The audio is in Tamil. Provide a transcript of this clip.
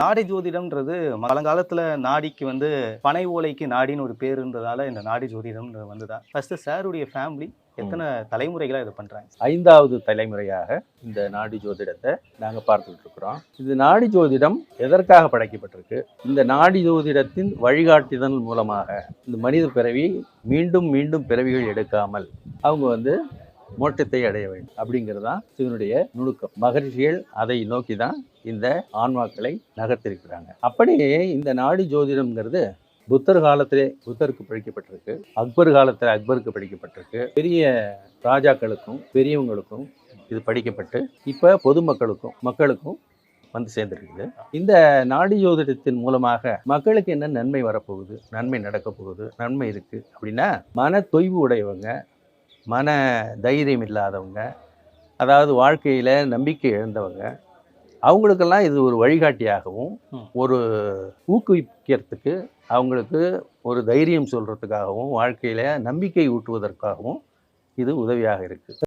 நாடி ஜோதிடம்ன்றது பழங்காலத்துல நாடிக்கு வந்து பனை ஓலைக்கு நாடின்னு ஒரு பேர் இருந்ததால இந்த நாடி ஜோதிடம் வந்துதா? ஃபர்ஸ்ட் சாருடைய ஃபேமிலி எத்தனை தலைமுறைகளா இதை பண்றாங்க? 5வது தலைமுறையாக இந்த நாடி ஜோதிடத்தை நாங்கள் பார்த்துக்கிட்டு இருக்கிறோம். இந்த நாடி ஜோதிடம் எதற்காக படைக்கப்பட்டிருக்கு? இந்த நாடி ஜோதிடத்தின் வழிகாட்டுதல் மூலமாக இந்த மனித பிறவி மீண்டும் மீண்டும் பிறவிகள் எடுக்காமல் அவங்க வந்து மோட்சத்தை அடைய வேண்டும் அப்படிங்கிறது தான் இதனுடைய நுணுக்கம். மகரிஷிகள் அதை நோக்கி தான் இந்த ஆன்மாக்களை நகர்த்திருக்கிறாங்க. அப்படியே இந்த நாடி ஜோதிடம்ங்கிறது புத்தர் காலத்திலே புத்தருக்கு படிக்கப்பட்டிருக்கு, அக்பர் காலத்தில் அக்பருக்கு படிக்கப்பட்டிருக்கு, பெரிய ராஜாக்களுக்கும் பெரியவங்களுக்கும் இது படிக்கப்பட்டு இப்போ மக்களுக்கும் வந்து சேர்ந்துருக்குது. இந்த நாடி ஜோதிடத்தின் மூலமாக மக்களுக்கு என்ன நன்மை வரப்போகுது, நன்மை நடக்க போகுது, நன்மை இருக்குது அப்படின்னா, மன தொய்வு உடையவங்க, மன தைரியம் இல்லாதவங்க, அதாவது வாழ்க்கையில் நம்பிக்கை இழந்தவங்க, அவங்களுக்கெல்லாம் இது ஒரு வழிகாட்டியாகவும் ஒரு ஊக்குவிக்கிறதுக்கு, அவங்களுக்கு ஒரு தைரியம் சொல்கிறதுக்காகவும், வாழ்க்கையில் நம்பிக்கை ஊட்டுவதற்காகவும் இது உதவியாக இருக்குது.